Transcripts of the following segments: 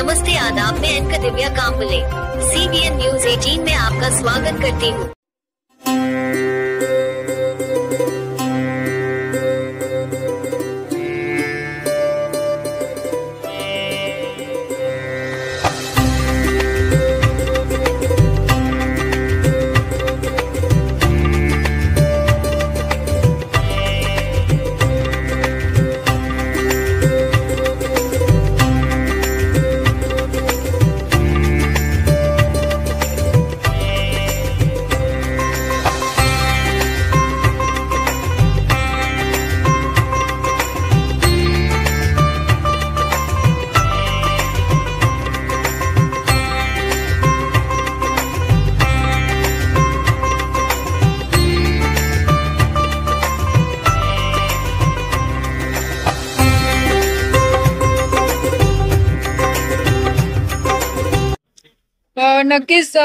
नमस्ते आदाब, मैं एंकर दिव्या Kamble CBN news 18 में आपका स्वागत करती हूँ। नक्कीच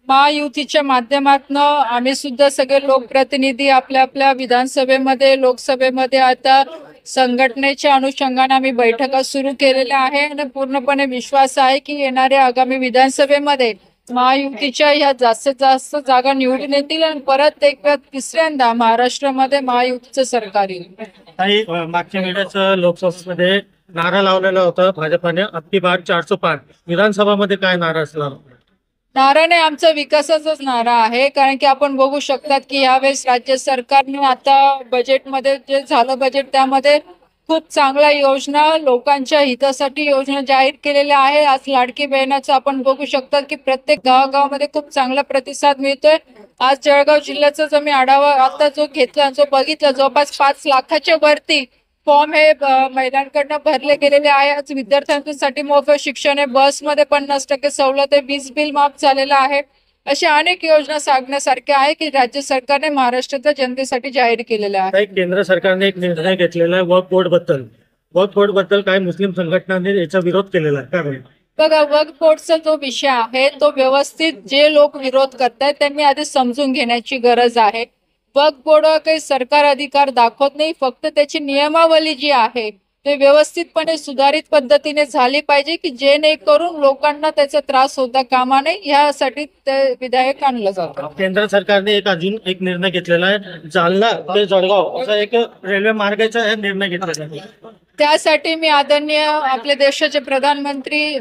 महायुतीच्या माध्यमातून आम्ही सुद्धा सगळे लोकप्रतिनिधी आपल्या आपल्या विधानसभेमध्ये लोकसभेमध्ये आता संघटनेच्या अनुषंगाने आम्ही बैठका सुरू केलेल्या आहे आणि पूर्णपणे विश्वास आहे की येणाऱ्या आगामी विधानसभेमध्ये महायुतीच्या ह्या जास्तीत जास्त जागा निवडून येतील आणि परत एकदा तिसऱ्यांदा महाराष्ट्रामध्ये महायुतीचं सरकार येईल। मागच्या वेळेस लोकसभेमध्ये नारा लावलेला होता भाजपाने, अबकी बार 405। विधानसभामध्ये काय नारा असला? नारा नाही, आमचा विकासाचाच नारा आहे। कारण की आपण बघू शकतात की यावेळेस राज्य सरकारने आता बजेटमध्ये जे झालं बजेट त्यामध्ये खूप चांगल्या योजना लोकांच्या हितासाठी योजना जाहीर केलेल्या आहे। आज लाडकी बहिणाचं आपण बघू शकतात की प्रत्येक गावागावामध्ये खूप चांगला प्रतिसाद मिळतोय। आज जळगाव जिल्ह्याचा जो मी आढावा आता जो घेतला जो बघितला जवळपास 5 लाखाच्या वरती फॉर्म हे महिलांकडनं भरले गेलेले आहे। आज विद्यार्थ्यांसाठी मोफत शिक्षण आहे, बसमध्ये 50% सवलत आहे, वीज बिल माफ झालेलं आहे। अशा अनेक योजना सांगण्यासारख्या आहे की राज्य सरकारने महाराष्ट्राच्या जनतेसाठी जाहीर केलेल्या आहे। केंद्र सरकारने एक निर्णय घेतलेला आहे वक्फ बोर्ड बद्दल काय मुस्लिम संघटनांनी याचा विरोध केलेला आहे काय? बघा, वक्फ बोर्डचा जो विषय आहे तो व्यवस्थित जे लोक विरोध करतायत त्यांनी आधी समजून घेण्याची गरज आहे। वक्फ बोर्ड काही सरकार अधिकार दाखवत नाही, फक्त त्याची नियमावली जी आहे ते व्यवस्थितपणे सुधारित पद्धतीने झाली पाहिजे की जेणेकरून लोकांना त्याचा त्रास होता कामा नये, यासाठी ते विधेयक आणलं जातं। केंद्र सरकारने अजून एक निर्णय घेतलेला आहे, जालना ते जळगाव असा एक रेल्वे मार्गाचा निर्णय घेतलेला आहे। त्यासाठी मी आदरणीय आपल्या देशाचे प्रधानमंत्री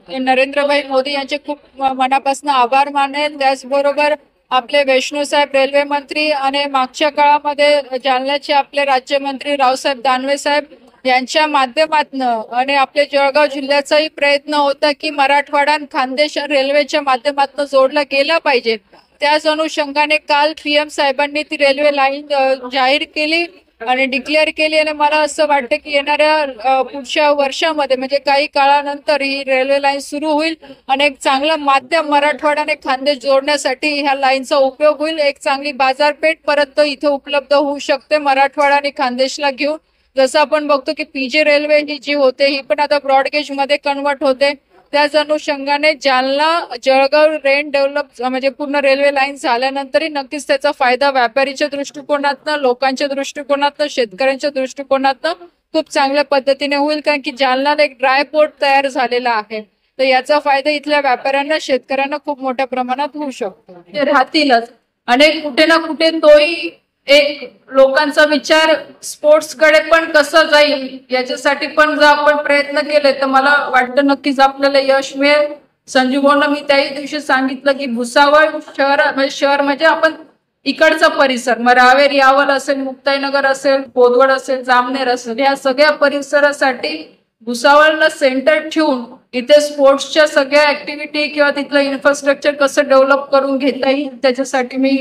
नरेंद्रभाई मोदी यांचे खूप मनापासून आभार मानेन। त्याचबरोबर आपले वैष्णव साहेब रेल्वे मंत्री आणि मागच्या काळामध्ये जालन्याचे आपले राज्यमंत्री रावसाहेब दानवे साहेब यांच्या माध्यमातून आणि आपल्या जळगाव जिल्ह्याचाही प्रयत्न होता की मराठवाडा आणि खानदेश रेल्वेच्या माध्यमातून जोडला गेला पाहिजे। त्याच अनुषंगाने काल PM साहेबांनी ती रेल्वे लाईन जाहीर केली आणि डिक्लेअर केली आणि मला असं वाटतं की येणाऱ्या पुढच्या वर्षामध्ये म्हणजे काही काळानंतर ही रेल्वे लाईन सुरू होईल आणि एक चांगला माध्यम मराठवाडा आणि खानदेश जोडण्यासाठी ह्या लाईनचा उपयोग होईल। एक चांगली बाजारपेठ परत इथे उपलब्ध होऊ शकते मराठवाडा आणि खानदेशला घेऊन। जसं आपण बघतो की PJ रेल्वे ही जी होते ही पण आता ब्रॉडगेज मध्ये कन्वर्ट होते। त्याच अनुषंगाने जालना जळगाव रेन डेव्हलप म्हणजे पूर्ण रेल्वे लाईन झाल्यानंतरही नक्कीच त्याचा फायदा व्यापारीच्या दृष्टिकोनातनं, लोकांच्या दृष्टिकोनातनं, शेतकऱ्यांच्या दृष्टिकोनातनं खूप चांगल्या पद्धतीने होईल। कारण की जालन्याला एक ड्राय पोर्ट तयार झालेला आहे, तर याचा फायदा इथल्या व्यापाऱ्यांना शेतकऱ्यांना खूप मोठ्या प्रमाणात होऊ शकतो। ते राहतीलच आणि कुठे ना कुठे तोही एक लोकांचा विचार स्पोर्ट्स कडे पण कसं जाईल याच्यासाठी पण जर आपण प्रयत्न केले तर मला वाटतं नक्कीच आपल्याला यश मिळेल। संजू भाऊंना मी त्याही दिवशी सांगितलं की भुसावळ शहर म्हणजे आपण इकडचा परिसर मग रावेर यावल असेल, मुक्ताईनगर असेल, पोदवड असेल, जामनेर असेल, या सगळ्या परिसरासाठी भुसावळला सेंटर ठेवून इथे स्पोर्ट्सच्या सगळ्या ऍक्टिव्हिटी किंवा तिथलं इन्फ्रास्ट्रक्चर कसं डेव्हलप करून घेता येईल त्याच्यासाठी मी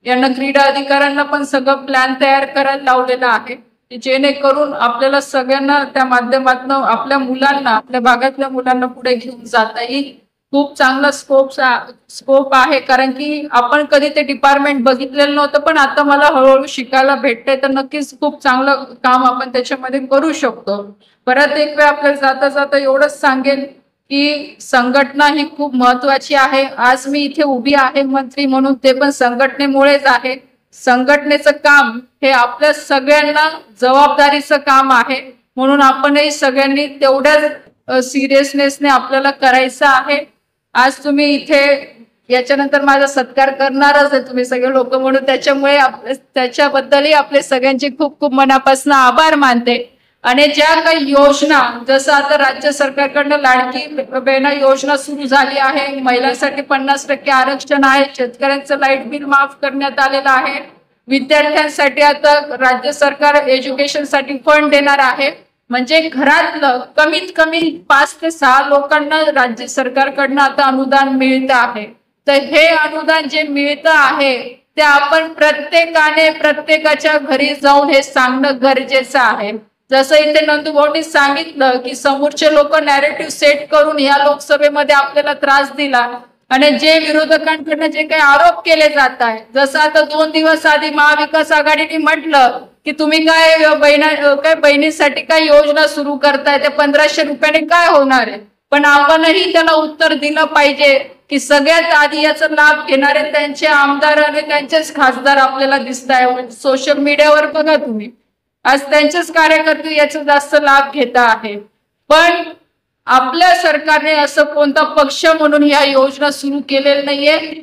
यांना क्रीडा अधिकाऱ्यांना पण सगळं प्लॅन तयार करायला लावलेला आहे जेणेकरून आपल्याला सगळ्यांना त्या माध्यमातून आपल्या मुलांना आपल्या भागातल्या मुलांना पुढे घेऊन जाता येईल। खूप चांगला स्कोप आहे कारण की आपण कधी ते डिपार्टमेंट बघितलेलं नव्हतं पण आता मला हळूहळू शिकायला भेटतंय, तर नक्कीच खूप चांगलं काम आपण त्याच्यामध्ये करू शकतो। परत एक वेळ आपल्याला जाता जाता एवढंच सांगेन की संघटना ही खूप महत्वाची आहे। आज मी इथे उभी आहे मंत्री म्हणून ते पण संघटनेमुळेच आहे। संघटनेचं काम हे आपल्या सगळ्यांना जबाबदारीचं काम आहे, म्हणून आपणही सगळ्यांनी तेवढ्याच सिरियसनेसने आपल्याला करायचं आहे. आज तुम्ही इथे याच्यानंतर माझा सत्कार करणारच आहे तुम्ही सगळे लोक, म्हणून त्याच्यामुळे त्याच्याबद्दलही आपले सगळ्यांचे खूप खूप मनापासून आभार मानते. आणि ज्या काही योजना, जसं आता राज्य सरकारकडनं लाडकी बहीण योजना सुरू झाली आहे, महिलांसाठी 50% आरक्षण आहे, शेतकऱ्यांचं लाईट बिल माफ करण्यात आलेलं आहे, विद्यार्थ्यांसाठी आता राज्य सरकार एज्युकेशनसाठी फंड देणार आहे. म्हणजे घरातलं कमीत कमी 5 ते 6 लोकांना राज्य सरकारकडनं आता अनुदान मिळतं आहे. तर हे अनुदान जे मिळतं आहे ते आपण प्रत्येकाने प्रत्येकाच्या घरी जाऊन हे सांगणं गरजेचं आहे. जसं इथे नंदूभाऊंनी सांगितलं की समोरचे लोक नॅरेटिव्ह सेट करून या लोकसभेमध्ये आपल्याला त्रास दिला, आणि जे विरोधकांकडनं जे काही आरोप केले जात आहे, जसं आता 2 दिवस आधी महाविकास आघाडीने म्हटलं की तुम्ही काय बहिणींसाठी काय योजना सुरू करताय, ते 1500 रुपयाने काय होणार आहे. पण आपणही त्याला उत्तर दिलं पाहिजे की सगळ्यात आधी याचा लाभ घेणारे त्यांचे आमदार आणि त्यांचेच खासदार आपल्याला दिसत आहे. सोशल मीडियावर बघा तुम्ही, आज त्यांचेच कार्यकर्ते याचा जास्त लाभ घेत आहे. पण आपल्या सरकारने असं कोणता पक्ष म्हणून या योजना सुरू केलेल्या नाहीये.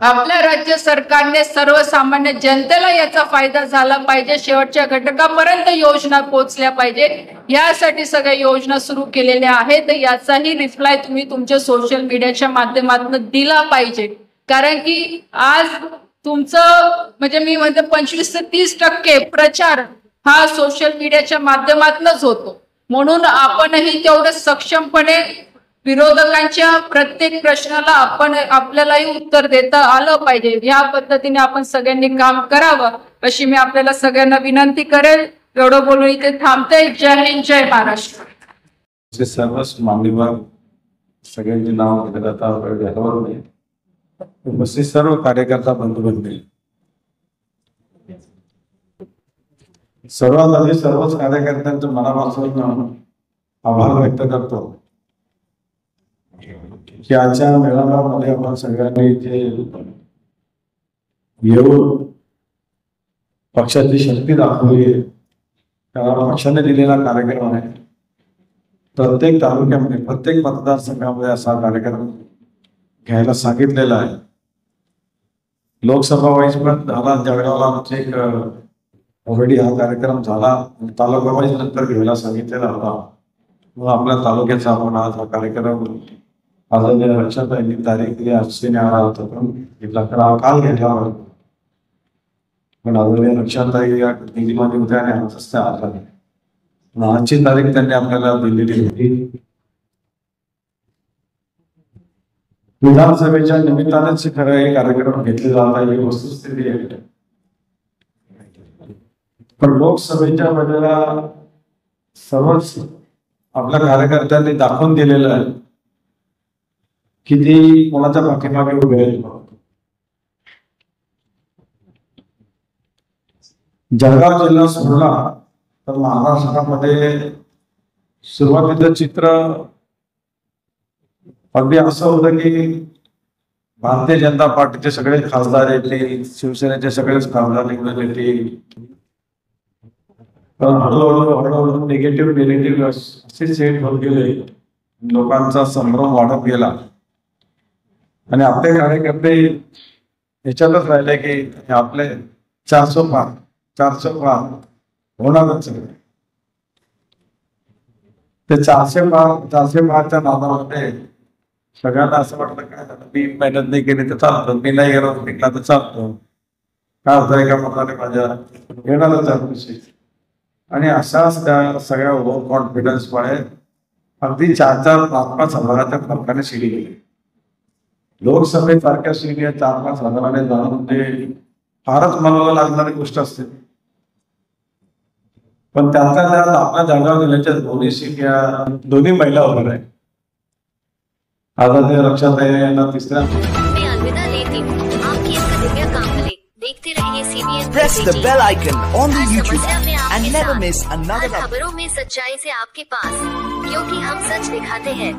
आपल्या राज्य सरकारने सर्वसामान्य जनतेला याचा फायदा झाला पाहिजे, शेवटच्या घटकापर्यंत योजना पोहोचल्या पाहिजे, यासाठी सगळ्या योजना सुरू केलेल्या आहेत. याचाही रिप्लाय तुम्ही तुमच्या सोशल मीडियाच्या माध्यमातून दिला पाहिजे. कारण की आज तुमचं म्हणजे मी म्हणते 25 ते 30% प्रचार हा सोशल मीडियाच्या माध्यमातूनच होतो. म्हणून आपणही तेवढं सक्षमपणे विरोधकांच्या प्रत्येक प्रश्नाला आपल्यालाही उत्तर देता आलं पाहिजे. या पद्धतीने आपण सगळ्यांनी काम करावं अशी मी आपल्याला सगळ्यांना विनंती करेल. एवढं बोलून इथे थांबते. जय हिंद, जय महाराष्ट्र. सर्वच मान्यवर सगळ्यांचे नाव घेतलं जातं, उपस्थित सर्व कार्यकर्ता बंधू बनले, सर्वात आधी सर्वच कार्यकर्त्यांचं मनापासून आभार व्यक्त करतो की आजच्या मेळाव्यामध्ये आपण सगळ्यांनी इथे येऊन पक्षाची शक्ती दाखवली. कारण पक्षाने दिलेला कार्यक्रम आहे. प्रत्येक तालुक्यामध्ये प्रत्येक मतदारसंघामध्ये असा कार्यक्रम घ्यायला सांगितलेला आहे. लोकसभा वाईज पण झाला, जळगावला आमचे एक ऑलरेडी हा कार्यक्रम झाला, तालुका वाईज नंतर घ्यायला सांगितलेला होता. मग आपल्या तालुक्याचा आपण आज हा कार्यक्रम आदरणीय रक्षाताईंनी तारीख दिली, आजने आला होता पण घेतला, काल घेतला होता. पण आदरणीय रक्षाताई या दिल्लीमध्ये होत्या आणि आजच त्या आला. आजची तारीख त्यांनी आपल्याला दिलेली होती. विधानसभेच्या निमित्तानेच खरं हे कार्यक्रम घेतले जात आहे, ही वस्तुस्थिती आहे. पण लोकसभेच्या वेळेला सर्वच आपल्या कार्यकर्त्यांनी दाखवून दिलेलं आहे की ती कोणाच्या पाठीमागे उभे आहेत. जळगाव जिल्हा सोडला तर महाराष्ट्रामध्ये सुरुवातीचं चित्र अगदी असं होतं की भारतीय जनता पार्टीचे सगळे खासदार येतील, शिवसेनेचे सगळेच खासदार निवडून येतील. पण हळूहळू निगेटिव्ह असे सेट होत गेले, लोकांचा संभ्रम वाढत गेला आणि आपले कार्यकर्ते ह्याच्यातच राहिले की आपले 400 पार होणारच. ते 405च्या नादामध्ये सगळ्यांना असं वाटलं काय झालं, मी मेहनत नाही केली तर चालतं, मी नाही गेलो निघला तर चालतो, काय होतं एका मताने माझ्या येणारच आहे. आणि अशाच त्या सगळ्या ओव्हर कॉन्फिडन्समुळे अगदी 4-5 हजाराच्या फरकाने शिडी गेली. लोकसभेसारख्या शिडी 4-5 हजाराने जाणं म्हणजे फारच मनाला लागणारी गोष्ट असते. पण त्याचा त्यात आपल्या जळगाव जिल्ह्याच्या दोन्ही शिट्या दोन्ही महिला उभ्या आहेत. आता ते लक्षात आहे तिसऱ्या. देखते रहिए CBN Press the bell icon on the YouTube and never miss another खबरों में सच्चाई से आपके पास, क्योंकि हम सच दिखाते हैं.